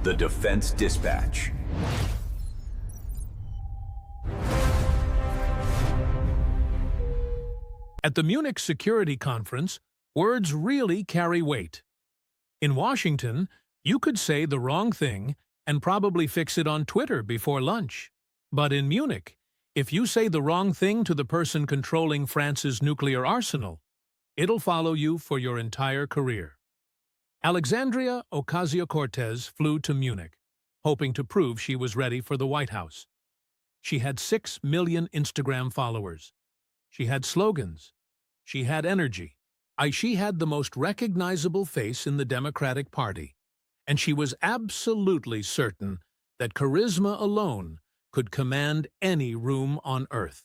The Defense Dispatch. At the Munich Security Conference, words really carry weight. In Washington, you could say the wrong thing and probably fix it on Twitter before lunch. But in Munich, if you say the wrong thing to the person controlling France's nuclear arsenal, it'll follow you for your entire career. Alexandria Ocasio-Cortez flew to Munich, hoping to prove she was ready for the White House. She had 6 million Instagram followers. She had slogans. She had energy. She had the most recognizable face in the Democratic Party, and she was absolutely certain that charisma alone could command any room on earth.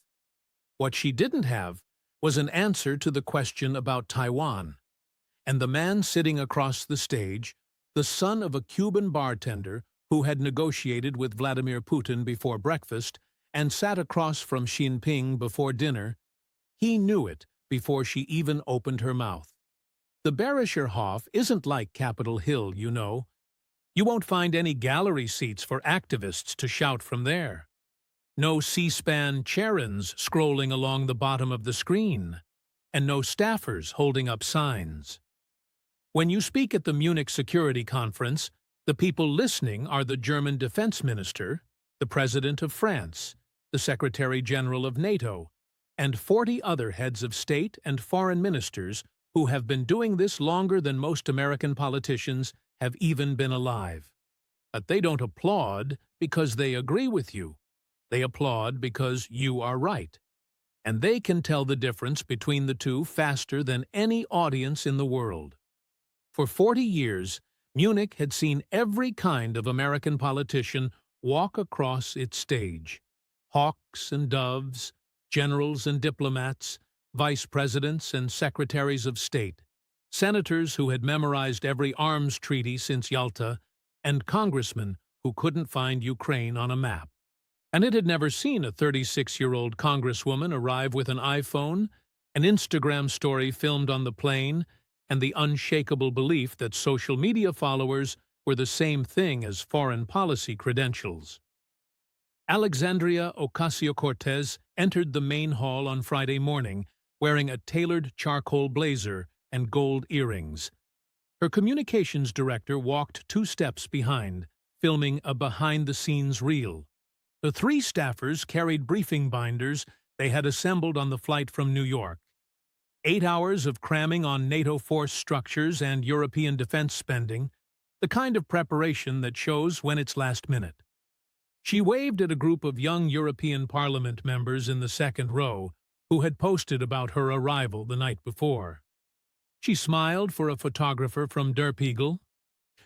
What she didn't have was an answer to the question about Taiwan. And the man sitting across the stage, the son of a Cuban bartender who had negotiated with Vladimir Putin before breakfast and sat across from Xi Jinping before dinner, he knew it before she even opened her mouth. The Bayerischer Hof isn't like Capitol Hill, you know. You won't find any gallery seats for activists to shout from there. No C-SPAN Charons scrolling along the bottom of the screen, and no staffers holding up signs. When you speak at the Munich Security Conference, the people listening are the German Defense Minister, the President of France, the Secretary General of NATO, and 40 other heads of state and foreign ministers who have been doing this longer than most American politicians have even been alive. But they don't applaud because they agree with you. They applaud because you are right. And they can tell the difference between the two faster than any audience in the world. For 40 years, Munich had seen every kind of American politician walk across its stage. Hawks and doves, generals and diplomats, vice presidents and secretaries of state, senators who had memorized every arms treaty since Yalta, and congressmen who couldn't find Ukraine on a map. And it had never seen a 36-year-old congresswoman arrive with an iPhone, an Instagram story filmed on the plane, and the unshakable belief that social media followers were the same thing as foreign policy credentials. Alexandria Ocasio-Cortez entered the main hall on Friday morning wearing a tailored charcoal blazer and gold earrings. Her communications director walked 2 steps behind, filming a behind-the-scenes reel. The 3 staffers carried briefing binders they had assembled on the flight from New York. 8 hours of cramming on NATO force structures and European defense spending, the kind of preparation that shows when it's last minute. She waved at a group of young European Parliament members in the second row who had posted about her arrival the night before. She smiled for a photographer from Der Spiegel.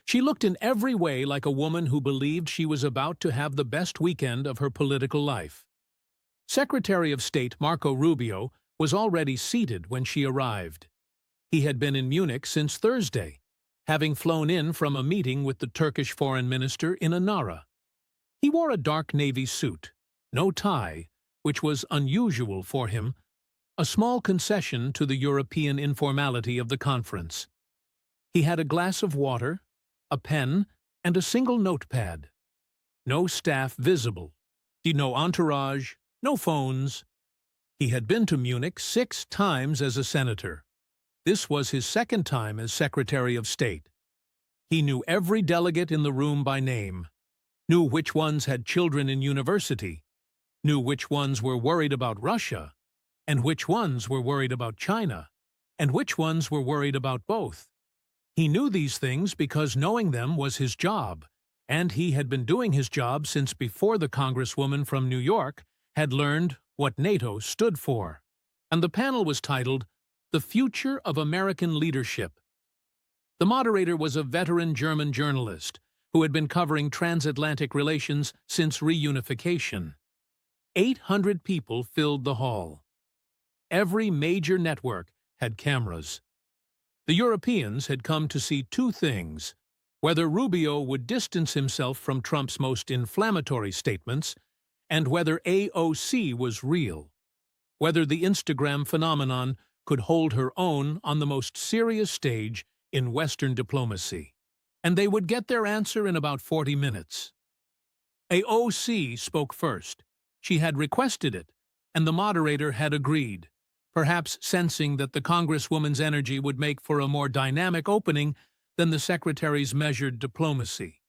She looked in every way like a woman who believed she was about to have the best weekend of her political life. Secretary of State Marco Rubio was already seated when she arrived. He had been in Munich since Thursday, having flown in from a meeting with the Turkish foreign minister in Ankara. He wore a dark navy suit, no tie, which was unusual for him, a small concession to the European informality of the conference. He had a glass of water, a pen, and a single notepad. No staff visible. No entourage, no phones. He had been to Munich 6 times as a senator. This was his 2nd time as Secretary of State. He knew every delegate in the room by name, knew which ones had children in university, knew which ones were worried about Russia, and which ones were worried about China, and which ones were worried about both. He knew these things because knowing them was his job, and he had been doing his job since before the congresswoman from New York had learned what NATO stood for. And the panel was titled, The Future of American Leadership. The moderator was a veteran German journalist who had been covering transatlantic relations since reunification. 800 people filled the hall. Every major network had cameras. The Europeans had come to see 2 things: whether Rubio would distance himself from Trump's most inflammatory statements, and whether AOC was real, whether the Instagram phenomenon could hold her own on the most serious stage in Western diplomacy. and they would get their answer in about 40 minutes. AOC spoke first. She had requested it, and the moderator had agreed, perhaps sensing that the Congresswoman's energy would make for a more dynamic opening than the Secretary's measured diplomacy.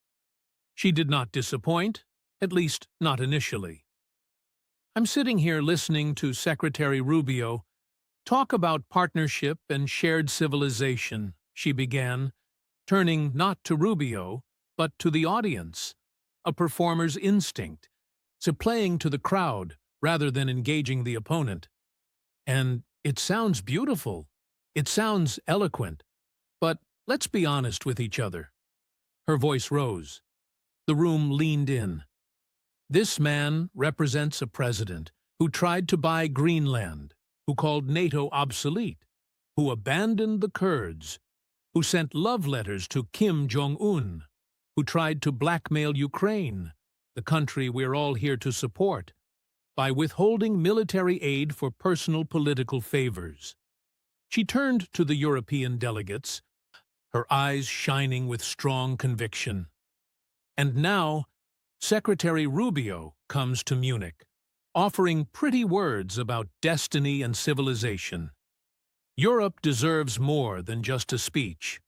She did not disappoint, at least not initially. I'm sitting here listening to Secretary Rubio talk about partnership and shared civilization, she began, turning not to Rubio, but to the audience, a performer's instinct, so playing to the crowd rather than engaging the opponent. And it sounds beautiful. It sounds eloquent. But let's be honest with each other. Her voice rose. The room leaned in. This man represents a president who tried to buy Greenland, who called NATO obsolete, who abandoned the Kurds, who sent love letters to Kim Jong-un, who tried to blackmail Ukraine, the country we're all here to support, by withholding military aid for personal political favors. She turned to the European delegates, her eyes shining with strong conviction. And now, Secretary Rubio comes to Munich, offering pretty words about destiny and civilization. Europe deserves more than just a speech.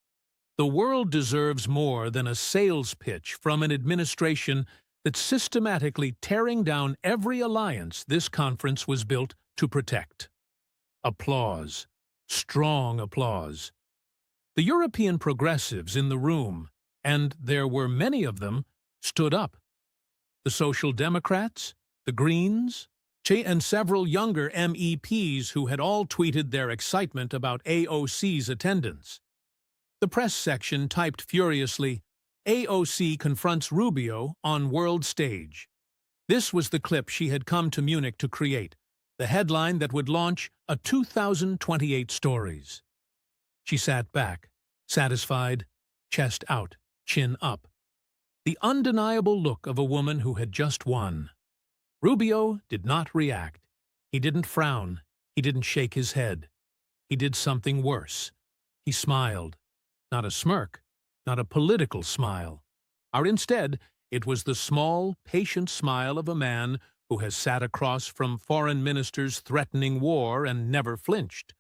The world deserves more than a sales pitch from an administration that's systematically tearing down every alliance this conference was built to protect. Applause. Strong applause. The European progressives in the room, and there were many of them, stood up. The Social Democrats, the Greens, and several younger MEPs who had all tweeted their excitement about AOC's attendance. The press section typed furiously, "AOC confronts Rubio on world stage." This was the clip she had come to Munich to create, the headline that would launch a 2028 stories. She sat back, satisfied, chest out, chin up. The undeniable look of a woman who had just won. Rubio did not react. He didn't frown. He didn't shake his head. He did something worse. He smiled. Not a smirk, not a political smile. Or instead, it was the small, patient smile of a man who has sat across from foreign ministers threatening war and never flinched,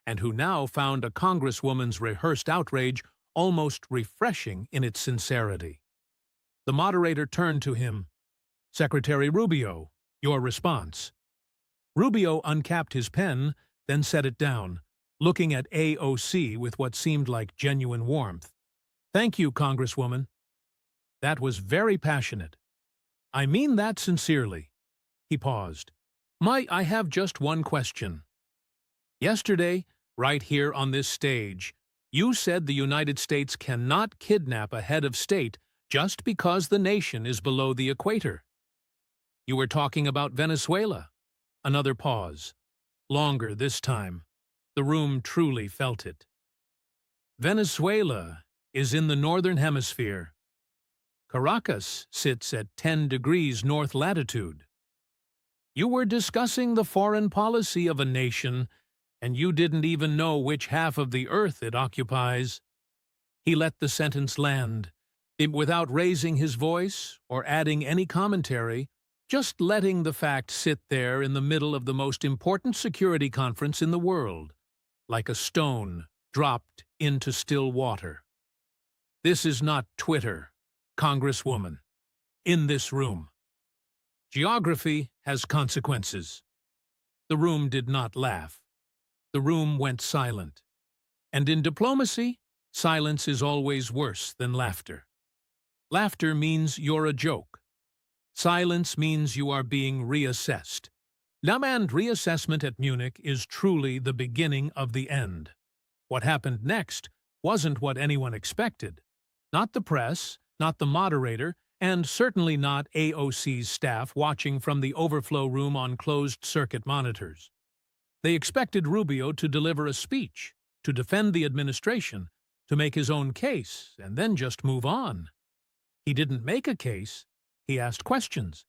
and who now found a congresswoman's rehearsed outrage almost refreshing in its sincerity. The moderator turned to him. "Secretary Rubio, your response." Rubio uncapped his pen, then set it down, looking at AOC with what seemed like genuine warmth. "Thank you, Congresswoman. That was very passionate. I mean that sincerely." He paused. I have just one question. Yesterday, right here on this stage, you said the United States cannot kidnap a head of state just because the nation is below the equator. You were talking about Venezuela. Another pause. Longer this time. The room truly felt it. Venezuela is in the northern hemisphere. Caracas sits at 10 degrees north latitude. You were discussing the foreign policy of a nation, and you didn't even know which half of the earth it occupies. He let the sentence land, without raising his voice or adding any commentary, just letting the fact sit there in the middle of the most important security conference in the world, like a stone dropped into still water. This is not Twitter, Congresswoman. In this room. Geography has consequences. The room did not laugh. The room went silent. And in diplomacy, silence is always worse than laughter. Laughter means you're a joke. Silence means you are being reassessed. And reassessment at Munich is truly the beginning of the end. What happened next wasn't what anyone expected. Not the press, not the moderator, and certainly not AOC's staff watching from the overflow room on closed-circuit monitors. They expected Rubio to deliver a speech, to defend the administration, to make his own case, and then just move on. He didn't make a case. He asked questions.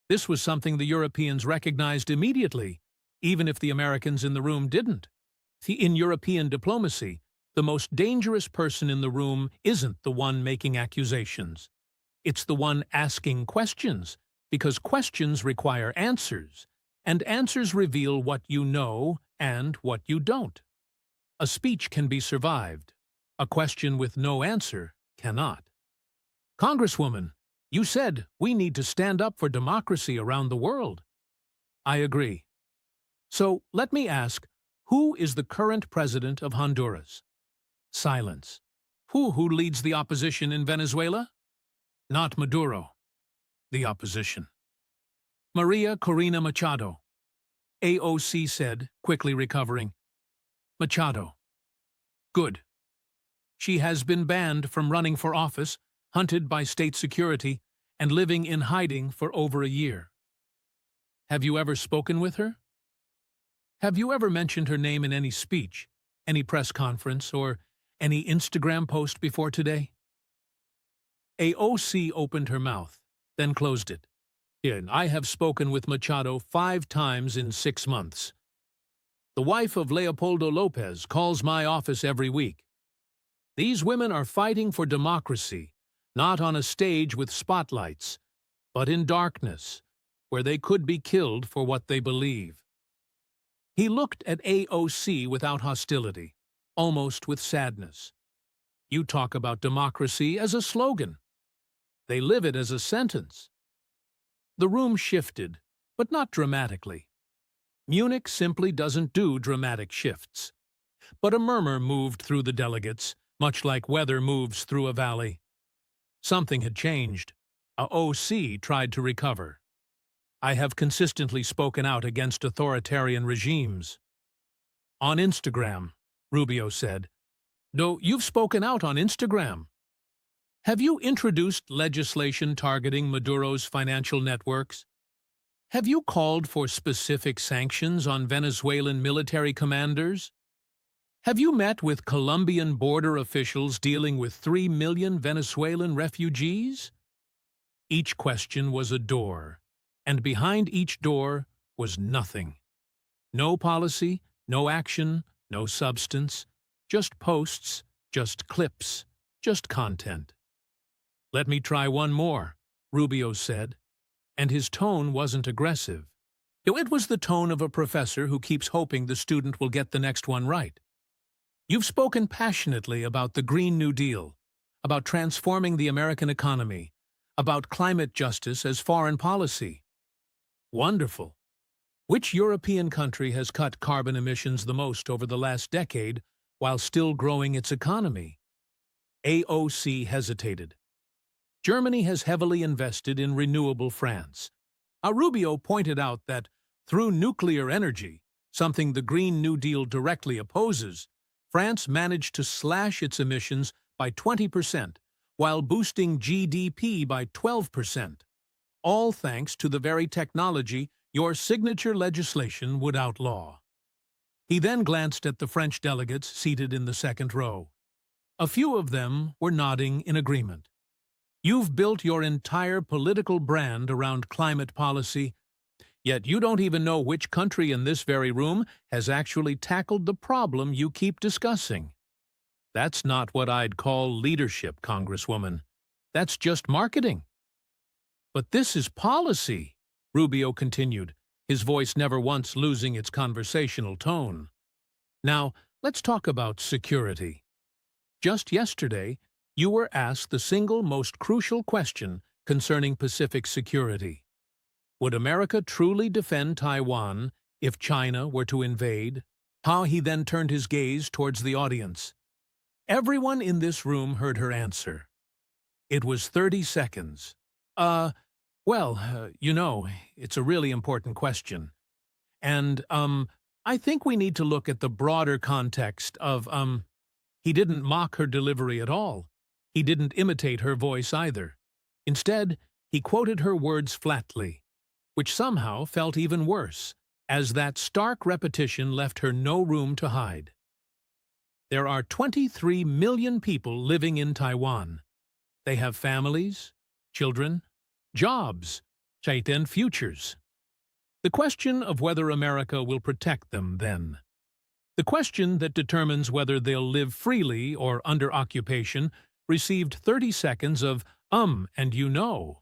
This was something the Europeans recognized immediately, even if the Americans in the room didn't. In European diplomacy, The most dangerous person in the room isn't the one making accusations. It's the one asking questions, because questions require answers, and answers reveal what you know and what you don't. A speech can be survived. A question with no answer cannot. Congresswoman, you said we need to stand up for democracy around the world. I agree. So let me ask, who is the current president of Honduras? Silence. Who leads the opposition in Venezuela? Not Maduro. The opposition. Maria Corina Machado. AOC said, quickly recovering. Machado. Good. She has been banned from running for office, hunted by state security, and living in hiding for over a year. Have you ever spoken with her? Have you ever mentioned her name in any speech, any press conference, or any Instagram post before today? AOC opened her mouth, then closed it. I have spoken with Machado 5 times in 6 months. The wife of Leopoldo Lopez calls my office every week. These women are fighting for democracy, not on a stage with spotlights, but in darkness, where they could be killed for what they believe. He looked at AOC without hostility, almost with sadness. You talk about democracy as a slogan. They live it as a sentence. The room shifted, but not dramatically. Munich simply doesn't do dramatic shifts. But a murmur moved through the delegates, much like weather moves through a valley. Something had changed. AOC tried to recover. I have consistently spoken out against authoritarian regimes. On Instagram, Rubio said. No, you've spoken out on Instagram. Have you introduced legislation targeting Maduro's financial networks? Have you called for specific sanctions on Venezuelan military commanders? Have you met with Colombian border officials dealing with 3 million Venezuelan refugees? Each question was a door, and behind each door was nothing. No policy, no action, no substance, just posts, just clips, just content. Let me try one more, Rubio said, and his tone wasn't aggressive. It was the tone of a professor who keeps hoping the student will get the next one right. You've spoken passionately about the Green New Deal, about transforming the American economy, about climate justice as foreign policy. Wonderful. Which European country has cut carbon emissions the most over the last decade while still growing its economy? AOC hesitated. Germany has heavily invested in renewable France. Rubio pointed out that through nuclear energy, something the Green New Deal directly opposes, France managed to slash its emissions by 20% while boosting GDP by 12%, all thanks to the very technology your signature legislation would outlaw. He then glanced at the French delegates seated in the second row. A few of them were nodding in agreement. You've built your entire political brand around climate policy, yet you don't even know which country in this very room has actually tackled the problem you keep discussing. That's not what I'd call leadership, Congresswoman. That's just marketing. But this is policy, Rubio continued, his voice never once losing its conversational tone. Now, let's talk about security. Just yesterday, you were asked the single most crucial question concerning Pacific security. Would America truly defend Taiwan if China were to invade? How he then turned his gaze towards the audience. Everyone in this room heard her answer. It was 30 seconds. It's a really important question. And, I think we need to look at the broader context of, He didn't mock her delivery at all. He didn't imitate her voice either. Instead, he quoted her words flatly, which somehow felt even worse, as that stark repetition left her no room to hide. There are 23 million people living in Taiwan. They have families, children, jobs, and futures. The question of whether America will protect them, then. The The question that determines whether they'll live freely or under occupation received 30 seconds of and you know.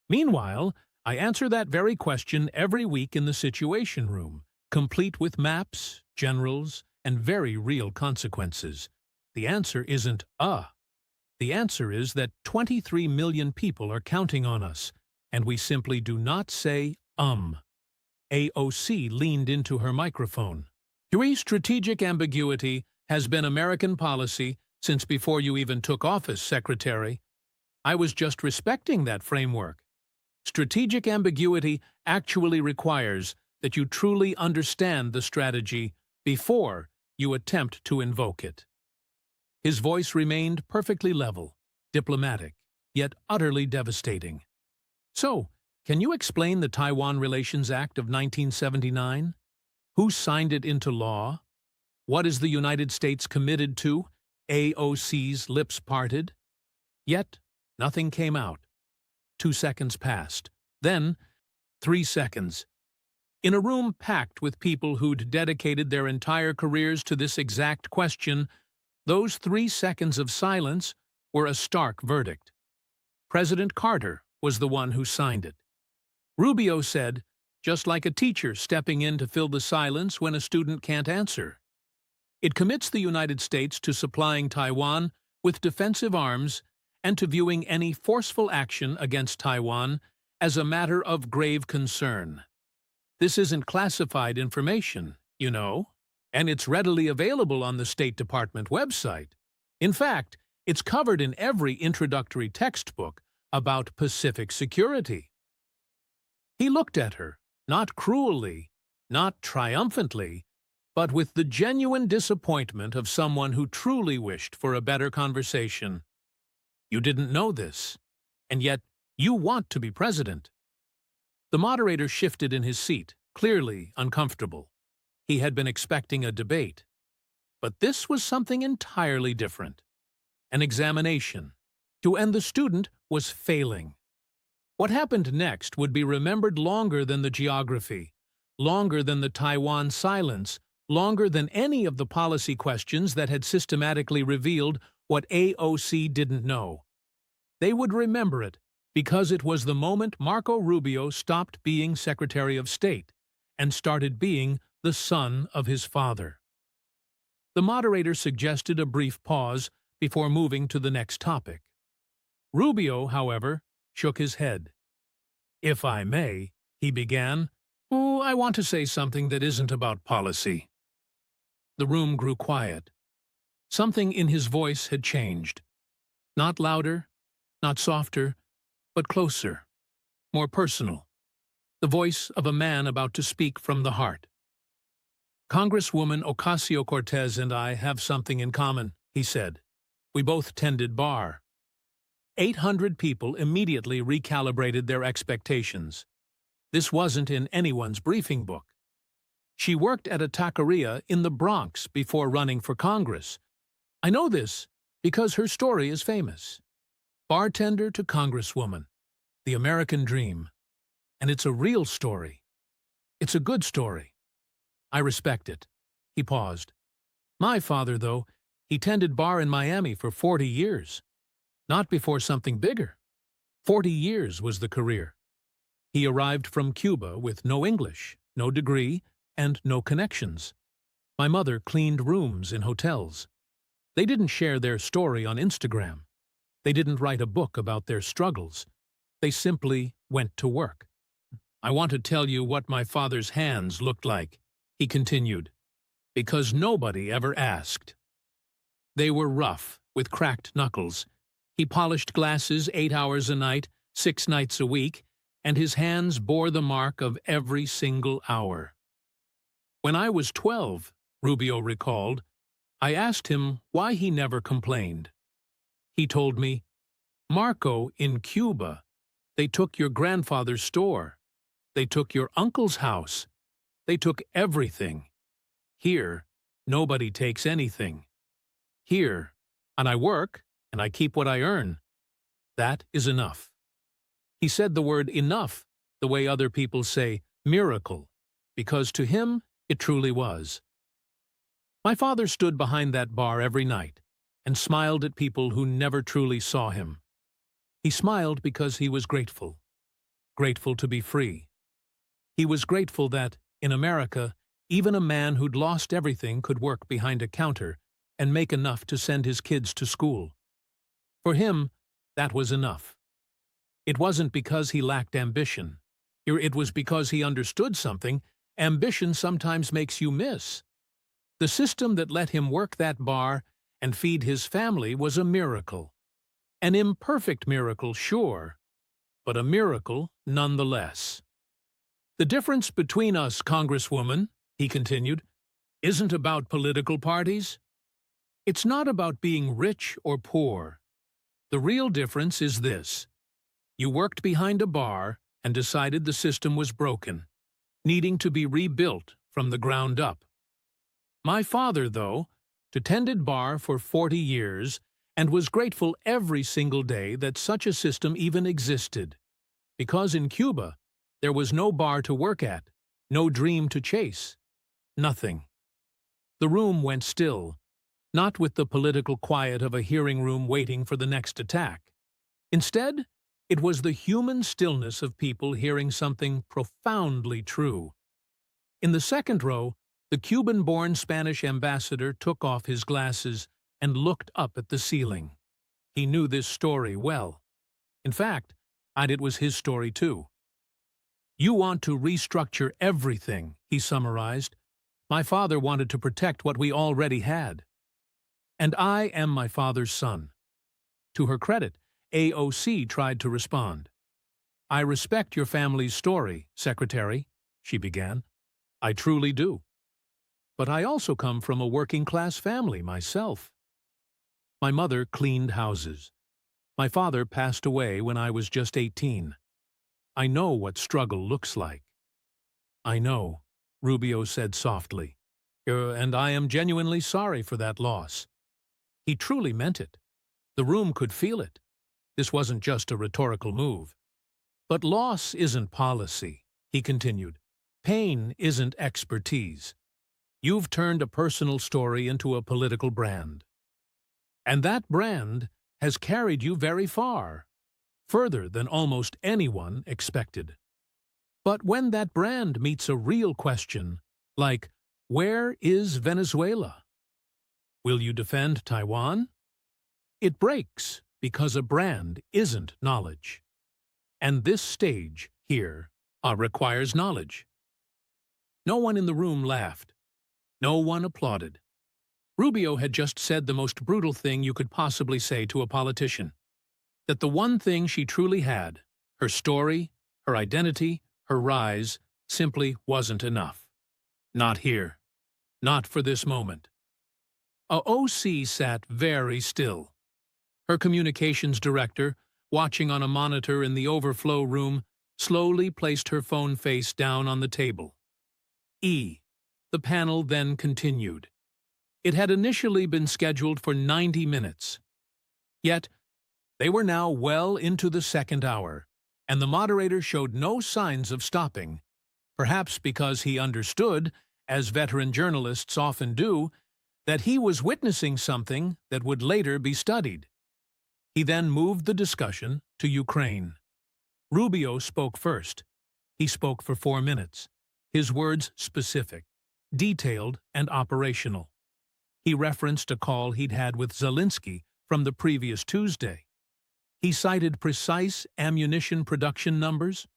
Meanwhile, I answer that very question every week in the Situation Room, complete with maps, generals, and very real consequences. The answer isn't The answer is that 23 million people are counting on us, and we simply do not say AOC leaned into her microphone. Your strategic ambiguity has been American policy since before you even took office, Secretary. I was just respecting that framework. Strategic ambiguity actually requires that you truly understand the strategy before you attempt to invoke it. His voice remained perfectly level, diplomatic, yet utterly devastating. So, can you explain the Taiwan Relations Act of 1979? Who signed it into law? What is the United States committed to? AOC's lips parted. Yet, nothing came out. 2 seconds passed. Then, 3 seconds. In a room packed with people who'd dedicated their entire careers to this exact question, those 3 seconds of silence were a stark verdict. President Carter was the one who signed it. Rubio said, just like a teacher stepping in to fill the silence when a student can't answer. It commits the United States to supplying Taiwan with defensive arms and to viewing any forceful action against Taiwan as a matter of grave concern. This isn't classified information, you know, and it's readily available on the State Department website. In fact, it's covered in every introductory textbook about Pacific security. He looked at her, not cruelly, not triumphantly, but with the genuine disappointment of someone who truly wished for a better conversation. You didn't know this, and yet you want to be president. The moderator shifted in his seat, clearly uncomfortable. He had been expecting a debate. But this was something entirely different. An examination. And the student was failing. What happened next would be remembered longer than the geography, longer than the Taiwan silence, longer than any of the policy questions that had systematically revealed what AOC didn't know. They would remember it because it was the moment Marco Rubio stopped being Secretary of State and started being the son of his father. The moderator suggested a brief pause before moving to the next topic. Rubio, however, shook his head. If I may, he began, I want to say something that isn't about policy. The room grew quiet. Something in his voice had changed. Not louder, not softer, but closer, more personal. The voice of a man about to speak from the heart. Congresswoman Ocasio-Cortez and I have something in common, he said. We both tended bar. 800 people immediately recalibrated their expectations. This wasn't in anyone's briefing book. She worked at a taqueria in the Bronx before running for Congress. I know this because her story is famous. Bartender to Congresswoman. The American dream. And it's a real story. It's a good story. I respect it. He paused. My father, though, he tended bar in Miami for 40 years. Not before something bigger. 40 years was the career. He arrived from Cuba with no English, no degree, and no connections. My mother cleaned rooms in hotels. They didn't share their story on Instagram. They didn't write a book about their struggles. They simply went to work. I want to tell you what my father's hands looked like, he continued, because nobody ever asked. They were rough, with cracked knuckles. He polished glasses 8 hours a night, 6 nights a week, and his hands bore the mark of every single hour. When I was 12, Rubio recalled, I asked him why he never complained. He told me, Marco, in Cuba, they took your grandfather's store. They took your uncle's house. They took everything. Here, nobody takes anything. Here, and I work, and I keep what I earn. That is enough. He said the word enough the way other people say miracle, because to him it truly was. My father stood behind that bar every night and smiled at people who never truly saw him. He smiled because he was grateful. Grateful to be free. He was grateful that, in America, even a man who'd lost everything could work behind a counter and make enough to send his kids to school. For him, that was enough. It wasn't because he lacked ambition. It was because he understood something ambition sometimes makes you miss. The system that let him work that bar and feed his family was a miracle. An imperfect miracle, sure, but a miracle nonetheless. The difference between us, Congresswoman, he continued, isn't about political parties. It's not about being rich or poor. The real difference is this. You worked behind a bar and decided the system was broken, needing to be rebuilt from the ground up. My father, though, tended bar for 40 years and was grateful every single day that such a system even existed. Because in Cuba, there was no bar to work at, no dream to chase, nothing. The room went still, not with the political quiet of a hearing room waiting for the next attack. Instead, it was the human stillness of people hearing something profoundly true. In the second row, the Cuban-born Spanish ambassador took off his glasses and looked up at the ceiling. He knew this story well. In fact, it was his story too. You want to restructure everything, he summarized. My father wanted to protect what we already had. And I am my father's son. To her credit, AOC tried to respond. I respect your family's story, Secretary, she began. I truly do. But I also come from a working-class family myself. My mother cleaned houses. My father passed away when I was just 18. I know what struggle looks like. I know, Rubio said softly, and I am genuinely sorry for that loss. He truly meant it. The room could feel it. This wasn't just a rhetorical move. But loss isn't policy, he continued. Pain isn't expertise. You've turned a personal story into a political brand. And that brand has carried you very far, further than almost anyone expected. But when that brand meets a real question, like, where is Venezuela? Will you defend Taiwan? It breaks because a brand isn't knowledge. And this stage, here, requires knowledge. No one in the room laughed. No one applauded. Rubio had just said the most brutal thing you could possibly say to a politician. That the one thing she truly had, her story, her identity, her rise, simply wasn't enough. Not here. Not for this moment. AOC sat very still. Her communications director, watching on a monitor in the overflow room, slowly placed her phone face down on the table. The panel then continued. It had initially been scheduled for 90 minutes. Yet, they were now well into the second hour, and the moderator showed no signs of stopping, perhaps because he understood, as veteran journalists often do, that he was witnessing something that would later be studied. He then moved the discussion to Ukraine. Rubio spoke first. He spoke for 4 minutes, his words specific, detailed, and operational. He referenced a call he'd had with Zelensky from the previous Tuesday. He cited precise ammunition production numbers,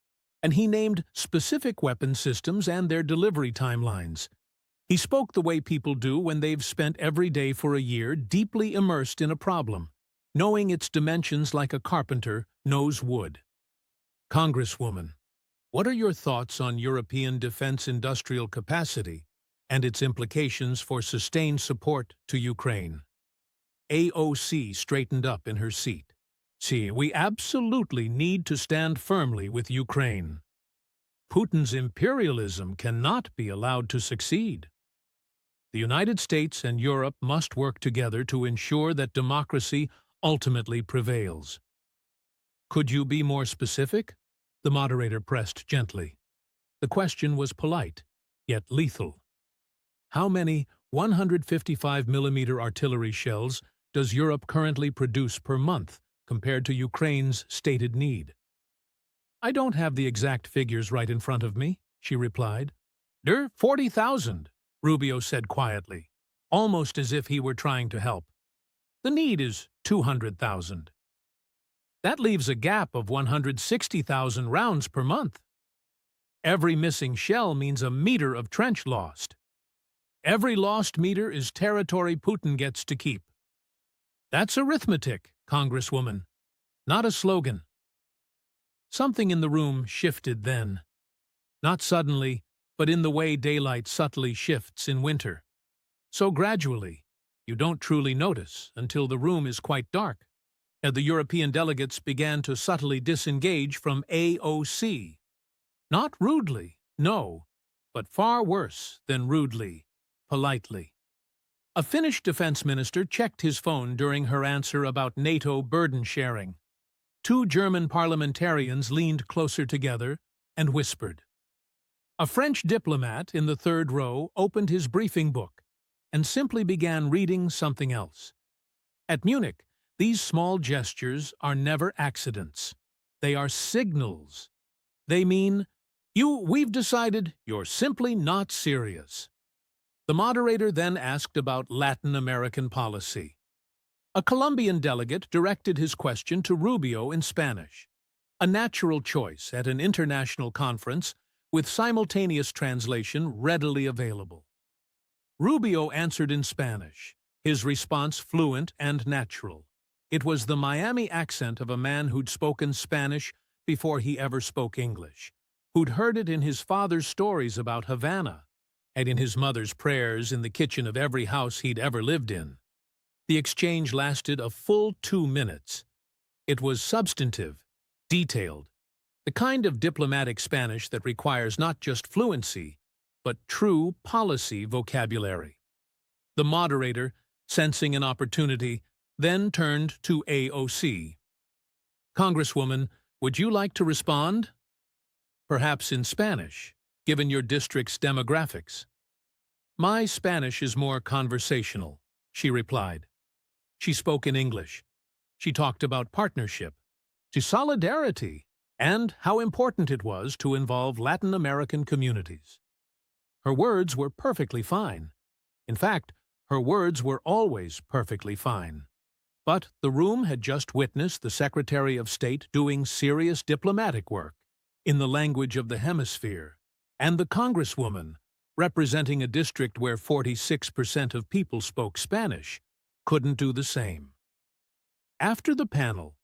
and he named specific weapon systems and their delivery timelines. He spoke the way people do when they've spent every day for a year deeply immersed in a problem, knowing its dimensions like a carpenter knows wood. Congresswoman, what are your thoughts on European defense industrial capacity and its implications for sustained support to Ukraine? AOC straightened up in her seat. See, we absolutely need to stand firmly with Ukraine. Putin's imperialism cannot be allowed to succeed. The United States and Europe must work together to ensure that democracy ultimately prevails. Could you be more specific? The moderator pressed gently. The question was polite, yet lethal. How many 155mm artillery shells does Europe currently produce per month compared to Ukraine's stated need? I don't have the exact figures right in front of me, she replied. 40,000, Rubio said quietly, almost as if he were trying to help. The need is 200,000. That leaves a gap of 160,000 rounds per month. Every missing shell means a meter of trench lost. Every lost meter is territory Putin gets to keep. That's arithmetic, Congresswoman, not a slogan. Something in the room shifted then. Not suddenly, but in the way daylight subtly shifts in winter. So gradually, you don't truly notice until the room is quite dark. And the European delegates began to subtly disengage from AOC. Not rudely, no, but far worse than rudely, politely. A Finnish defense minister checked his phone during her answer about NATO burden sharing. Two German parliamentarians leaned closer together and whispered. A French diplomat in the third row opened his briefing book and simply began reading something else. At Munich, these small gestures are never accidents. They are signals. They mean, we've decided you're simply not serious. The moderator then asked about Latin American policy. A Colombian delegate directed his question to Rubio in Spanish, a natural choice at an international conference with simultaneous translation readily available. Rubio answered in Spanish, his response fluent and natural. It was the Miami accent of a man who'd spoken Spanish before he ever spoke English, who'd heard it in his father's stories about Havana, and in his mother's prayers in the kitchen of every house he'd ever lived in. The exchange lasted a full 2 minutes. It was substantive, detailed, the kind of diplomatic Spanish that requires not just fluency, but true policy vocabulary. The moderator, sensing an opportunity, then turned to AOC. Congresswoman, would you like to respond? Perhaps in Spanish, given your district's demographics. My Spanish is more conversational, she replied. She spoke in English. She talked about partnership, to solidarity, and how important it was to involve Latin American communities. Her words were perfectly fine. In fact, her words were always perfectly fine. But the room had just witnessed the Secretary of State doing serious diplomatic work in the language of the hemisphere, and the Congresswoman, representing a district where 46% of people spoke Spanish, couldn't do the same. After the panel,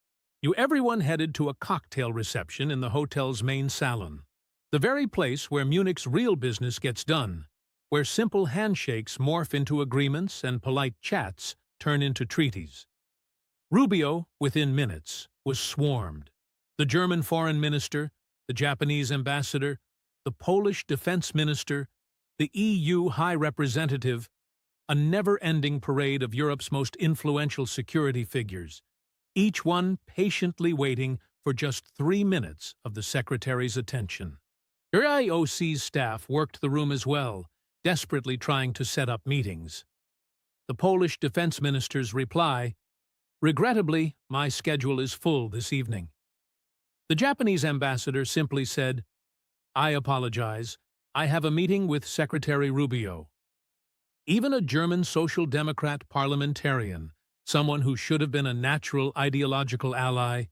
everyone headed to a cocktail reception in the hotel's main salon, the very place where Munich's real business gets done, where simple handshakes morph into agreements and polite chats turn into treaties. Rubio, within minutes, was swarmed. The German foreign minister, the Japanese ambassador, the Polish defense minister, the EU high representative, a never-ending parade of Europe's most influential security figures, each one patiently waiting for just 3 minutes of the secretary's attention. AOC's staff worked the room as well, desperately trying to set up meetings. The Polish defense minister's reply, "Regrettably, my schedule is full this evening." The Japanese ambassador simply said, "I apologize. I have a meeting with Secretary Rubio." Even a German Social Democrat parliamentarian, someone who should have been a natural ideological ally,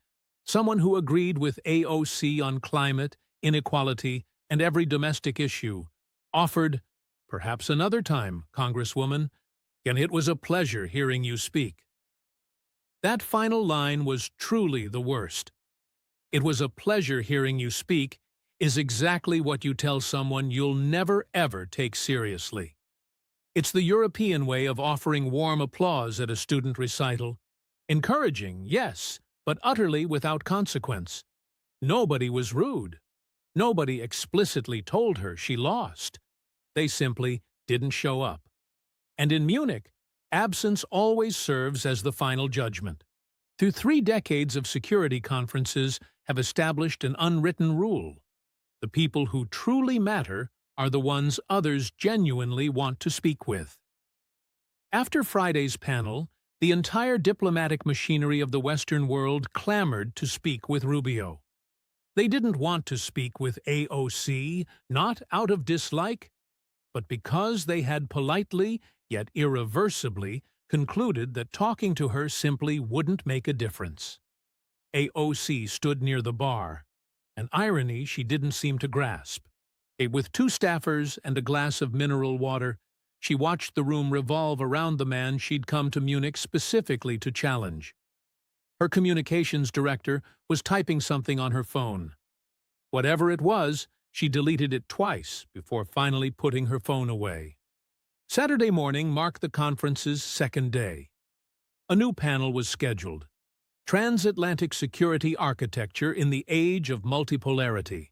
someone who agreed with AOC on climate, inequality, and every domestic issue, offered, "Perhaps another time, Congresswoman, and it was a pleasure hearing you speak." That final line was truly the worst. "It was a pleasure hearing you speak" is exactly what you tell someone you'll never ever take seriously. It's the European way of offering warm applause at a student recital. Encouraging, yes, but utterly without consequence. Nobody was rude. Nobody explicitly told her she lost. They simply didn't show up. And in Munich, absence always serves as the final judgment. Through 3 decades of security conferences have established an unwritten rule. The people who truly matter are the ones others genuinely want to speak with. After Friday's panel, the entire diplomatic machinery of the Western world clamored to speak with Rubio. They didn't want to speak with AOC, not out of dislike, but because they had politely, yet irreversibly, concluded that talking to her simply wouldn't make a difference. AOC stood near the bar, an irony she didn't seem to grasp. With two staffers and a glass of mineral water, she watched the room revolve around the man she'd come to Munich specifically to challenge. Her communications director was typing something on her phone. Whatever it was, she deleted it twice before finally putting her phone away. Saturday morning marked the conference's second day. A new panel was scheduled. Transatlantic Security Architecture in the Age of Multipolarity.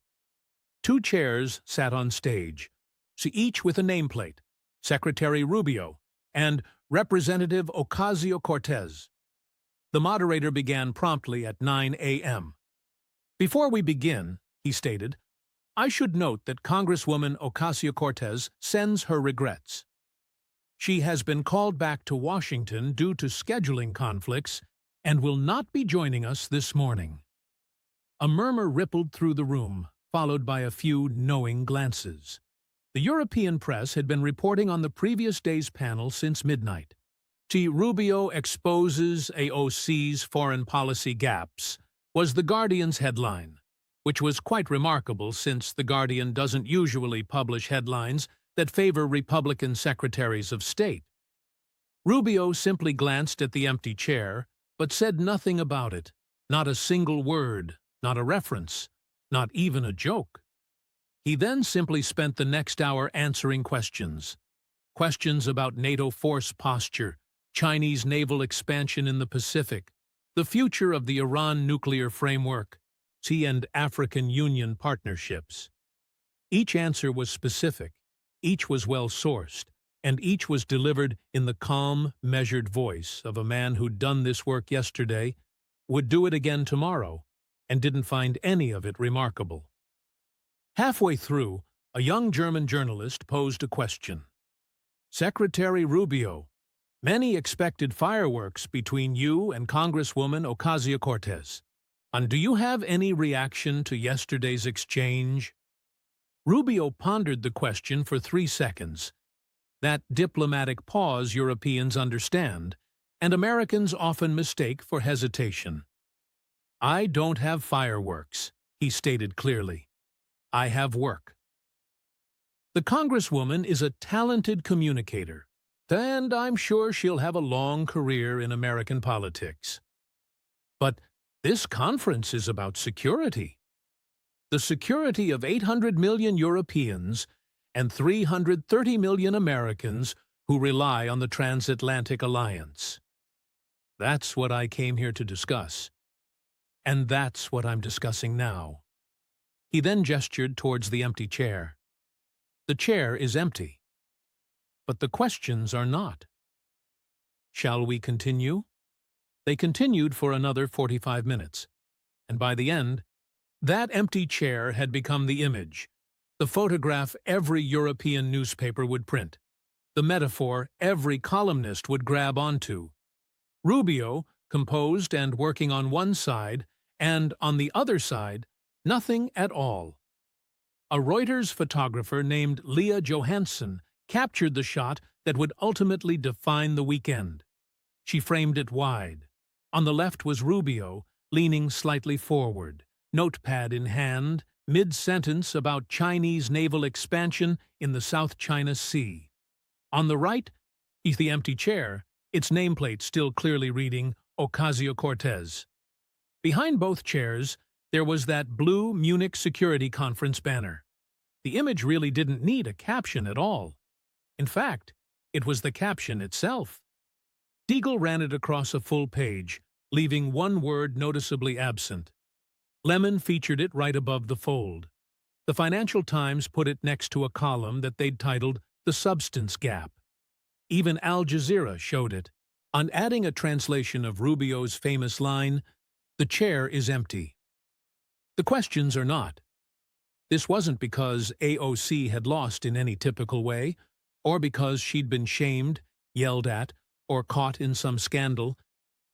Two chairs sat on stage, each with a nameplate, Secretary Rubio and Representative Ocasio-Cortez. The moderator began promptly at 9 a.m. "Before we begin," he stated, "I should note that Congresswoman Ocasio-Cortez sends her regrets. She has been called back to Washington due to scheduling conflicts and will not be joining us this morning." A murmur rippled through the room, followed by a few knowing glances. The European press had been reporting on the previous day's panel since midnight. Rubio exposes AOC's foreign policy gaps was The Guardian's headline, which was quite remarkable since The Guardian doesn't usually publish headlines that favor Republican secretaries of state. Rubio simply glanced at the empty chair, but said nothing about it, not a single word, not a reference, not even a joke. He then simply spent the next hour answering questions. Questions about NATO force posture, Chinese naval expansion in the Pacific, the future of the Iran nuclear framework, and African Union partnerships. Each answer was specific, each was well-sourced, and each was delivered in the calm, measured voice of a man who'd done this work yesterday, would do it again tomorrow, and didn't find any of it remarkable. Halfway through, a young German journalist posed a question. "Secretary Rubio, many expected fireworks between you and Congresswoman Ocasio-Cortez. And do you have any reaction to yesterday's exchange?" Rubio pondered the question for 3 seconds. That diplomatic pause Europeans understand, and Americans often mistake for hesitation. "I don't have fireworks," he stated clearly. "I have work." The Congresswoman is a talented communicator, and I'm sure she'll have a long career in American politics. But this conference is about security. The security of 800 million Europeans and 330 million Americans who rely on the transatlantic alliance. That's what I came here to discuss. And that's what I'm discussing now. He then gestured towards the empty chair. The chair is empty. But the questions are not. Shall we continue? They continued for another 45 minutes, and by the end, that empty chair had become the image, the photograph every European newspaper would print, the metaphor every columnist would grab onto. Rubio, composed and working on one side, and on the other side, nothing at all. A Reuters photographer named Leah Johansson captured the shot that would ultimately define the weekend. She framed it wide. On the left was Rubio, leaning slightly forward, notepad in hand, mid-sentence about Chinese naval expansion in the South China Sea. On the right is the empty chair, its nameplate still clearly reading Ocasio-Cortez. Behind both chairs, there was that blue Munich Security Conference banner. The image really didn't need a caption at all. In fact, it was the caption itself. Deagle ran it across a full page, leaving one word noticeably absent. Lemon featured it right above the fold. The Financial Times put it next to a column that they'd titled The Substance Gap. Even Al Jazeera showed it. On adding a translation of Rubio's famous line, "The chair is empty." The questions are not. This wasn't because AOC had lost in any typical way, or because she'd been shamed, yelled at, or caught in some scandal,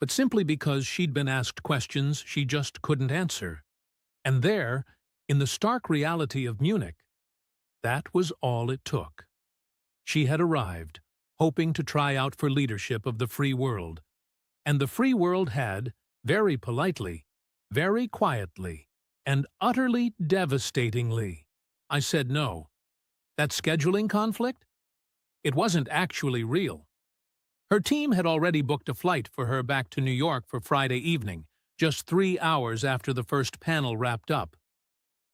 but simply because she'd been asked questions she just couldn't answer. And there, in the stark reality of Munich, that was all it took. She had arrived, hoping to try out for leadership of the free world. And the free world had, very politely, very quietly, and utterly devastatingly, I said no. That scheduling conflict? It wasn't actually real. Her team had already booked a flight for her back to New York for Friday evening, just 3 hours after the first panel wrapped up.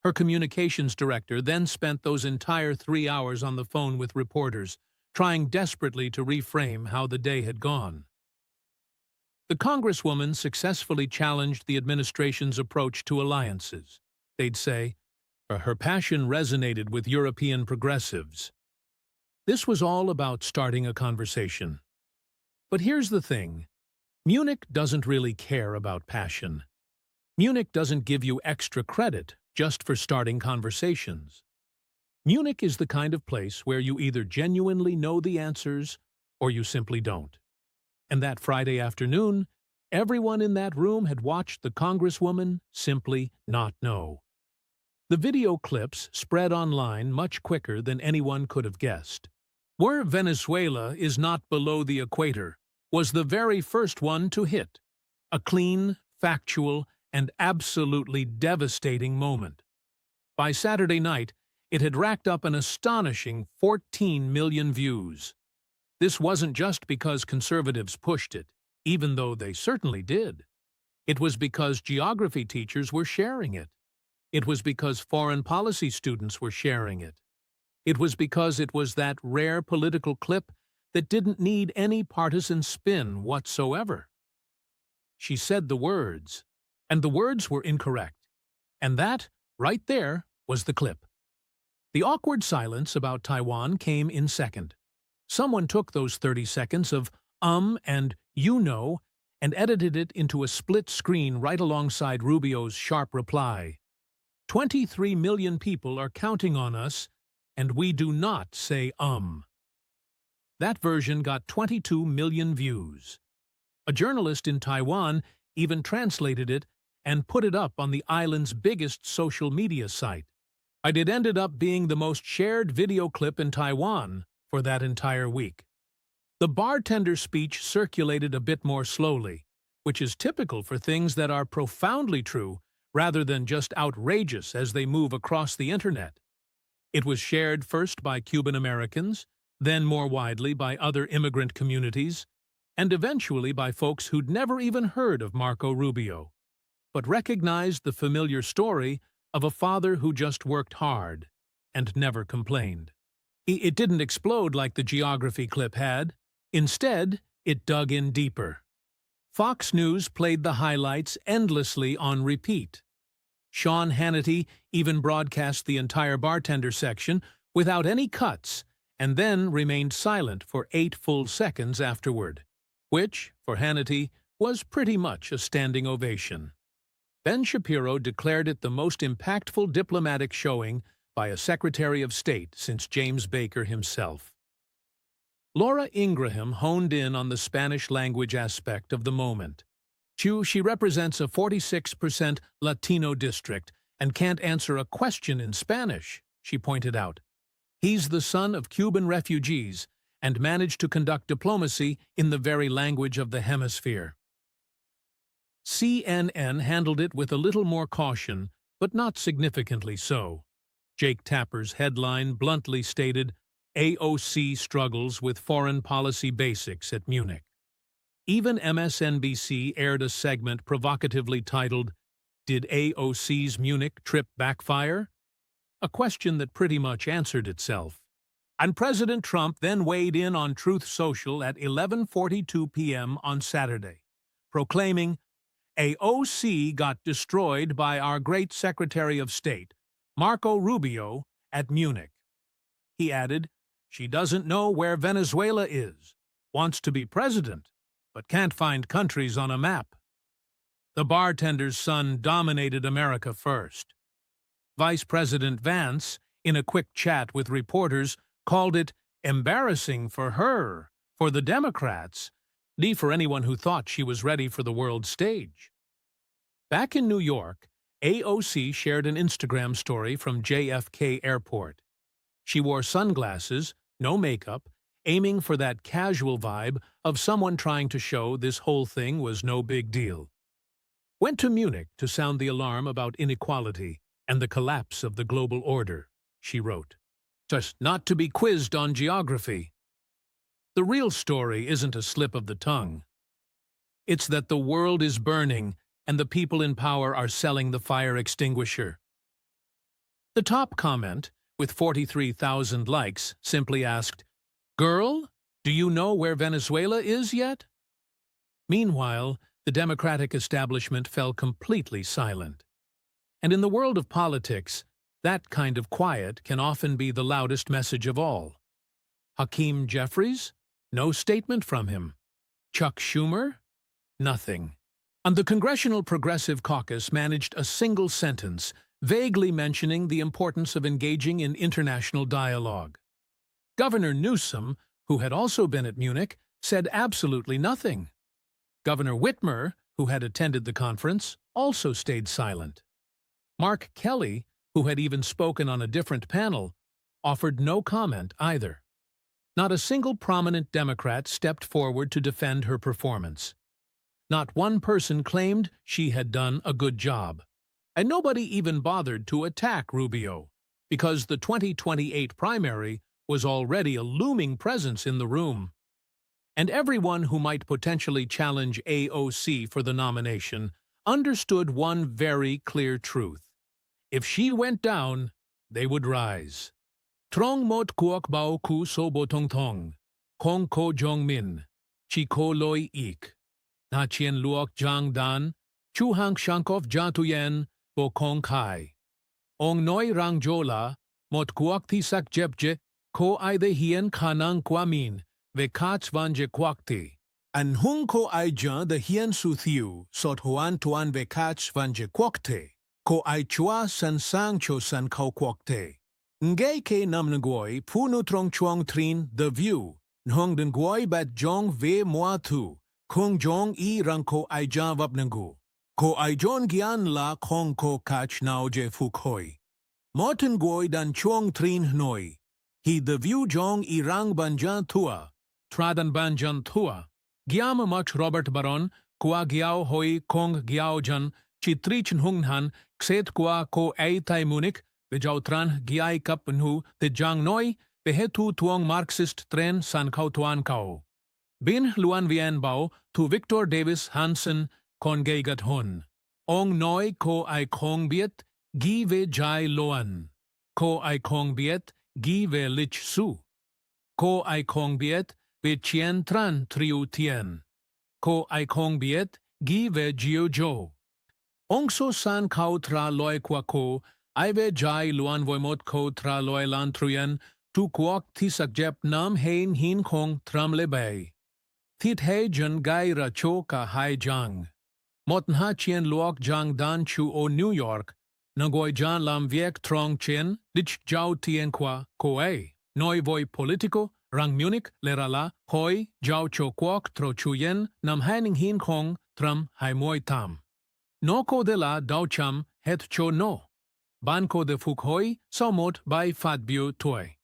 Her communications director then spent those entire 3 hours on the phone with reporters, trying desperately to reframe how the day had gone. The Congresswoman successfully challenged the administration's approach to alliances. They'd say, her passion resonated with European progressives. This was all about starting a conversation. But here's the thing. Munich doesn't really care about passion. Munich doesn't give you extra credit just for starting conversations. Munich is the kind of place where you either genuinely know the answers or you simply don't. And that Friday afternoon, everyone in that room had watched the Congresswoman simply not know. The video clips spread online much quicker than anyone could have guessed. Where Venezuela is not below the equator was the very first one to hit. A clean, factual, and absolutely devastating moment. By Saturday night, it had racked up an astonishing 14 million views. This wasn't just because conservatives pushed it, even though they certainly did. It was because geography teachers were sharing it. It was because foreign policy students were sharing it. It was because it was that rare political clip that didn't need any partisan spin whatsoever. She said the words, and the words were incorrect. And that, right there, was the clip. The awkward silence about Taiwan came in second. Someone took those 30 seconds of and you know and edited it into a split screen right alongside Rubio's sharp reply. 23 million people are counting on us, and we do not say That version got 22 million views. A journalist in Taiwan even translated it and put it up on the island's biggest social media site. It ended up being the most shared video clip in Taiwan for that entire week. The bartender's speech circulated a bit more slowly, which is typical for things that are profoundly true rather than just outrageous as they move across the internet. It was shared first by Cuban Americans, then more widely by other immigrant communities, and eventually by folks who'd never even heard of Marco Rubio, but recognized the familiar story of a father who just worked hard and never complained. It didn't explode like the geography clip had. Instead, it dug in deeper. Fox News played the highlights endlessly on repeat. Sean Hannity even broadcast the entire bartender section without any cuts and then remained silent for 8 full seconds afterward, which, for Hannity, was pretty much a standing ovation. Ben Shapiro declared it the most impactful diplomatic showing by a Secretary of State since James Baker himself. Laura Ingraham honed in on the Spanish-language aspect of the moment. She represents a 46% Latino district and can't answer a question in Spanish, she pointed out. He's the son of Cuban refugees and managed to conduct diplomacy in the very language of the hemisphere. CNN handled it with a little more caution, but not significantly so. Jake Tapper's headline bluntly stated, AOC struggles with foreign policy basics at Munich. Even MSNBC aired a segment provocatively titled, Did AOC's Munich trip backfire? A question that pretty much answered itself. And President Trump then weighed in on Truth Social at 11:42 p.m. on Saturday, proclaiming, AOC got destroyed by our great Secretary of State, Marco Rubio, at Munich. He added, she doesn't know where Venezuela is, wants to be president, but can't find countries on a map. The bartender's son dominated America first. Vice President Vance, in a quick chat with reporters, called it embarrassing for her, for the Democrats, D for anyone who thought she was ready for the world stage. Back in New York, AOC shared an Instagram story from JFK Airport. She wore sunglasses, no makeup, aiming for that casual vibe of someone trying to show this whole thing was no big deal. Went to Munich to sound the alarm about inequality and the collapse of the global order, she wrote. Just not to be quizzed on geography. The real story isn't a slip of the tongue. It's that the world is burning and the people in power are selling the fire extinguisher. The top comment, with 43,000 likes, simply asked, "Girl, do you know where Venezuela is yet?" Meanwhile, the Democratic establishment fell completely silent. And in the world of politics, that kind of quiet can often be the loudest message of all. Hakeem Jeffries? No statement from him. Chuck Schumer? Nothing. And the Congressional Progressive Caucus managed a single sentence, vaguely mentioning the importance of engaging in international dialogue. Governor Newsom, who had also been at Munich, said absolutely nothing. Governor Whitmer, who had attended the conference, also stayed silent. Mark Kelly, who had even spoken on a different panel, offered no comment either. Not a single prominent Democrat stepped forward to defend her performance. Not one person claimed she had done a good job. And nobody even bothered to attack Rubio, because the 2028 primary was already a looming presence in the room. And everyone who might potentially challenge AOC for the nomination understood one very clear truth. If she went down, they would rise. Trong mot kuok bao ku so botong thong, kong ko jong min, chi ko loi ik, na chien luok jang dan, chu hang shankov jatuyen, bo kong kai. Ong noi rang jola, mot kuok tisak jebje, ko ai de hien kanang kwamin, ve kach vanje kwakti. An hung ko ai jan de hien su thiu, sot huan tuan ve kach vanje kwakte, ko ai chua san sang cho san kau kwakte. Ngay ke nam ngoi puno trong chuang trin the view, nhong den goi bat jong ve moa tu, kong jong I rang ko ai jan vap nangu. Ko ai jon gian la kong ko kach nao je fuk hoi. Moten goi dan chuang trin noi. He the view jong I rang banjan tua, tradan banjan tua. Giam mach Robert Baron, kwa giao hoi kong giao jan, chitrich hung han, kset kwa ko ai tai Munich, Bejautran giai kap nu the jang noi, behetu tuong Marxist tren san kau tuan kau. Bin luan vien bao tu Victor Davis Hansen kon geigat hun. Ong noi ko ai kong biet, gi ve jai loan. Ko ai kong biet, gi ve lich su. Ko ai kong biet, ve chien tran triu tien. Ko ai kong biet, gi ve jiu jo. Ong so san kau tra loi kwa ko, ai ve jai luan voimot ko tra loi lan truyen, tu kuok tisak jep nam hein hin kong tram le bay. Thit hei jan gai ra cho ka hai jang. Motn ha chien luok jang dan chu o New York, nagoi jan lam viek trong chien, dich jau tien kwa ko ei. Noi voi politico, rang Munich, lerala, hoi, jau cho kuok tro chuyen, nam haining hin kong tram hai moi tam. No ko de la dao cham het cho no. Ban ko de fuk hoi, sao mot bai fat bio toi.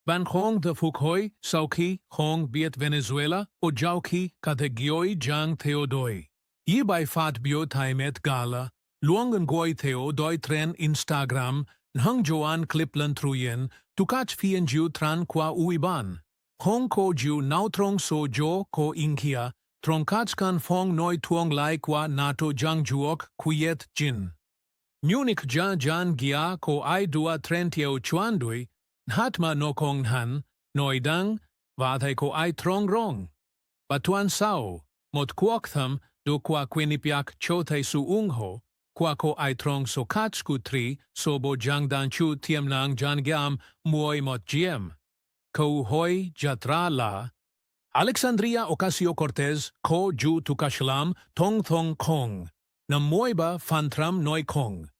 Ban kong de fuk hoi, sao ki, kong biet Venezuela, o jau ki, ka de gioi jang theodoi. Yi bai fat bio tai met gala, luangan goi theo doi tren Instagram, nhang joan cliplan truyen, tukach fien ju tran kwa uiban. Kong ko ju nautrong so jo ko inkia, trong kach kan fong noi tuong lai kwa nato jang juok kuyet jin. Munich jan gia ko ai dua trentio chuandui, hatma no kong han, noi dang, vathai ko ai trong rong. Batuan sao, mot kuok tham, do kwa quinipiak chotai su ungho, kwa ko ai trong so kach ku tri, so bo jang dan chu tiem nang jan giam, muoi mot giem. Ko hoi jatra la. Alexandria Ocasio-Cortez, ko ju tukashlam, tong thong kong. Nam moi ba fantram noi kong.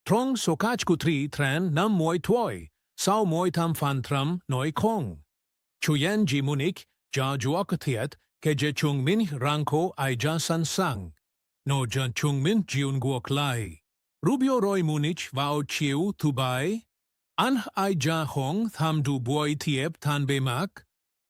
Trong so kach ku tri tran nam moi tuoi, sao moi tam fantram noi kong. Chuyen ji Munich, ja juok thiet, keje chung min rangko ai ja san sang. No jan chung min jiun guok lai. Rubio Roy Munich vao chiu tubai. An ai ja hong tham du buoi tiep tan be mak.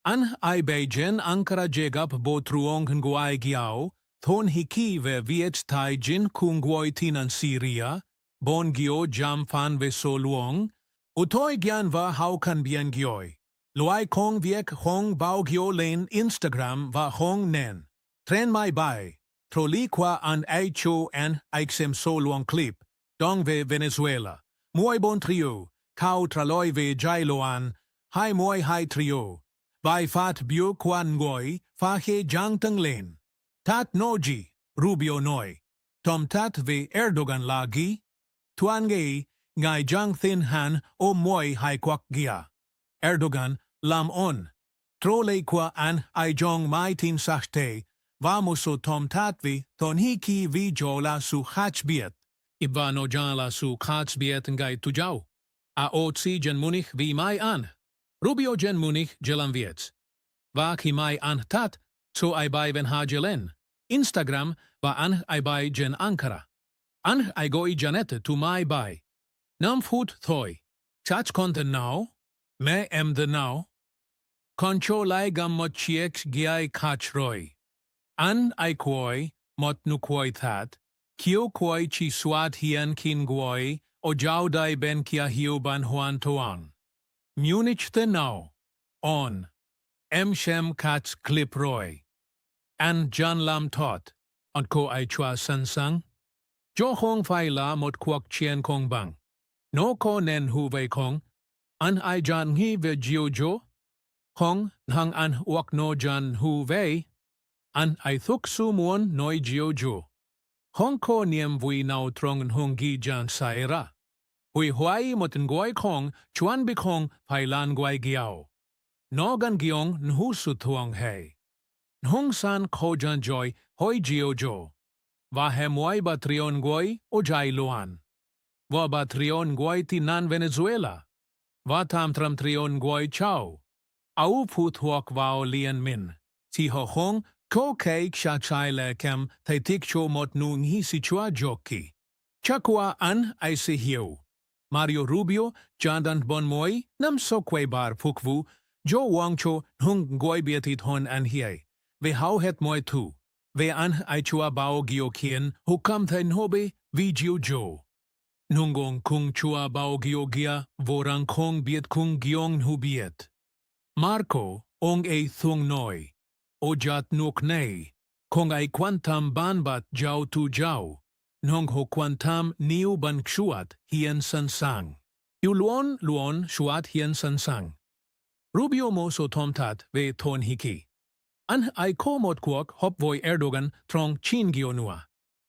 An ai bei jen ankara jegap bo truong nguai giao. Thon hiki ve viet tai jin kung guoi tinan Syria. Bon gio jam fan ve so luong. Utoy gyan va how kan bien gioi. Luai kong viek hong bao gio len Instagram va hong nen. Tren mai bai. Troli qua an ai cho an aixem so luong clip. Dong ve Venezuela. Muay bon trio. Kau traloy ve jailoan. Hai muay hai trio. Vai fat bio kwan ngoi. Fa he jang tang len. Tat noji. Rubio noi. Tom tat ve Erdogan lagi. Tuan gay. Ngai jang thin han o muay hai kwak gia. Erdogan lam on. Trole qua an ai jong mai tin sachte. Vamos o tom tat vi ton hiki vi jola su hachbiet. Ivano jala su hachbiet ngai tujau. AOC jen Munich vi mai an. Rubio jen Munich jelan viets. Va ki mai an tat, so ai bai ven ha jelen. Instagram va an ai bai jen Ankara. An ai goi janette tu mai bai. Nam foot thoi. Chach content now. Me em the now. Concho lai gam mot chieks giai kach roy. An ai quoi, mot nu quoi that. Kio quoi chi swat hien kin guoi. O jau dai ben kia hiu ban huan toan. Munich the now. On. Em shem kach clip roy. An jan lam tot. On ko ai chua san sang. Jo hong fai la mot kwak chien kong bang. No ko nen hu vei kong. An ai jan hi ve jiu jo. Hong hang an wak no jan hu vei. An ai thuk su muon noi jiu jo. Hong ko niem vui nao trong hong gi jan saera. Hui huai mot ngoi kong chuan bi kong pai lan guai giao. No gan giong nhu su thuang hei. Hong san ko jan joy hoi jiu jo. Va hem wai ba trion guai o jai luan. Va ba trion guai ti nan Venezuela. Va tam tram trion guai chao. Au put huak vao lien min. Si ho hong ko kei ksha chai le kem thai tik cho mot nung hi si chua joki. Chakwa an ai si hiu. Mario Rubio, Jandan Bon Moi, Nam So Kwe Bar Pukvu, Jo Wang Cho, Hung Goi Bietit Hon An Hiei, Ve Hau Het Moi Tu, Ve An Ai Chua Bao Gio Kien, Hu Kam Thain Hobe, Vi Jiu Jo. Nungong Kung Chua Bao Gio Gia, Vorang Kong Biet Kung Giong Hu Biet. Marco, Ong E Thung Noi, Ojat Nuk Nei, Kong Ai Quantam Banbat Jau Tu Jau. Nong ho quantam niu ban kshuat hien san sang. Yu luon shuat hien san sang. Rubio mo so tomtat ve ton hiki. An ai ko mot kwok hop voi Erdogan trong chin gionua.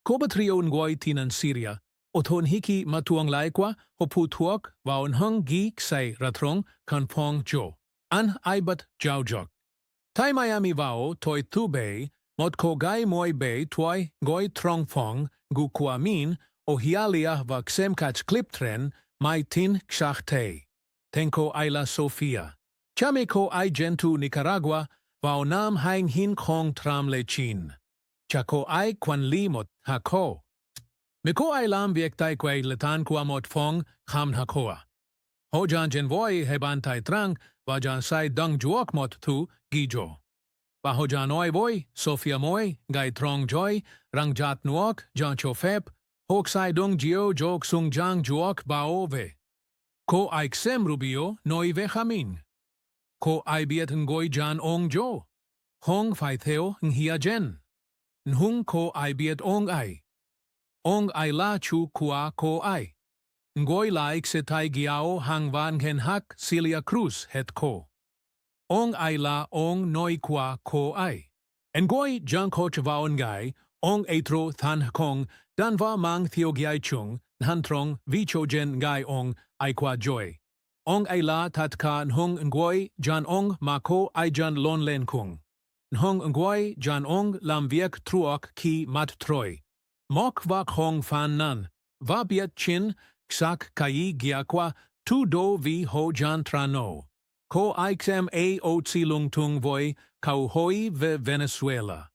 Ko batrio ngoi tinan Syria. O ton hiki matuang laikwa ho pu tuok vaon hung gi ksai ratrong kan pong jo. An ai bat jau jok. Tai Miami vao toi tu bay mot ko gai moi bay tuai goi trong fong gu kwa min o hialia va ksem kach clip tren mai tin kshach te. Tenko Ayla Sofia. Chame ko ai gentu Nicaragua vao nam hang hin kong tram le chin. Chako ai kwan limot hako. Miko ai lam viek tai kwe letan kwa mot fong kham hakoa. Ho jan jen voi heban tai trang va jan sai dung juok mot tu gijo. Va ho jan oi voi, Sofia moi, gai trong joy, rang jat nuok, jan cho fep, hok sai dung jio jok sung jang juok bao ve. Ko ai ksem Rubio noi ve chamin. Ko ai biet ngoi jan ong jo. Hong fai theo nghia jen. Nhung ko ai biet ong ai. Ong ai la chu kua ko ai. Ngoi laik se tai giao hang van hen hak Celia Cruz het ko. Ong ai la ong noi kwa ko ai. Ngoi jang ko chavaon gai, ong etro than kong, dan va mang theo giai chung, han trong vi cho jen gai ong ai kwa joy. Ong ai la tat ka nhung ngoi jan ong ma ko ai jan lon len kung. Nhung ngoi jan ong lam viek truok ki mat troi. Mok vak hong fan nan, va biet chin, ksak kai gia kwa, tu do vi ho jan trano. Ko iksem AOC lungtung voi kauhoi ve Venezuela.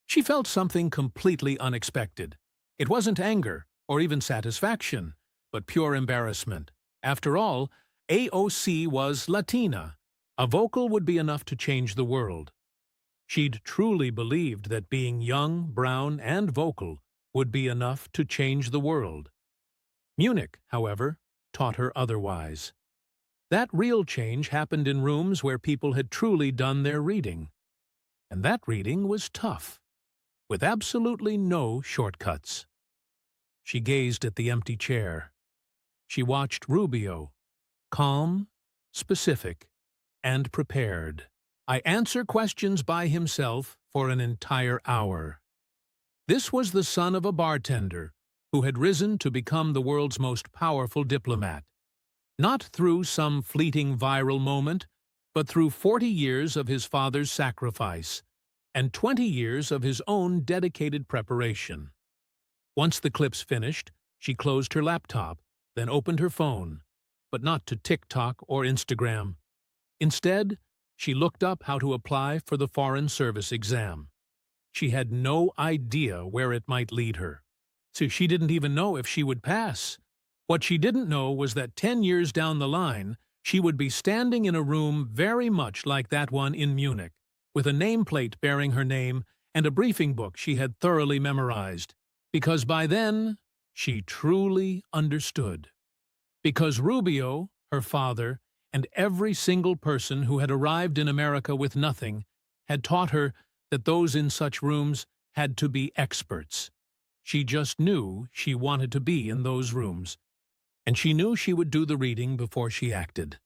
She felt something completely unexpected. It wasn't anger or even satisfaction, but pure embarrassment. After all, AOC was Latina. A vocal would be enough to change the world. She'd truly believed that being young, brown, and vocal would be enough to change the world. Munich, however, taught her otherwise. That real change happened in rooms where people had truly done their reading. And that reading was tough, with absolutely no shortcuts. She gazed at the empty chair. She watched Rubio, calm, specific, and prepared. I answer questions by himself for an entire hour. This was the son of a bartender who had risen to become the world's most powerful diplomat. Not through some fleeting viral moment, but through 40 years of his father's sacrifice and 20 years of his own dedicated preparation. Once the clips finished, she closed her laptop, then opened her phone, but not to TikTok or Instagram. Instead, she looked up how to apply for the Foreign Service exam. She had no idea where it might lead her. So she didn't even know if she would pass. What she didn't know was that 10 years down the line, she would be standing in a room very much like that one in Munich, with a nameplate bearing her name and a briefing book she had thoroughly memorized. Because by then, she truly understood. Because Rubio, her father, and every single person who had arrived in America with nothing had taught her that those in such rooms had to be experts. She just knew she wanted to be in those rooms, and she knew she would do the reading before she acted.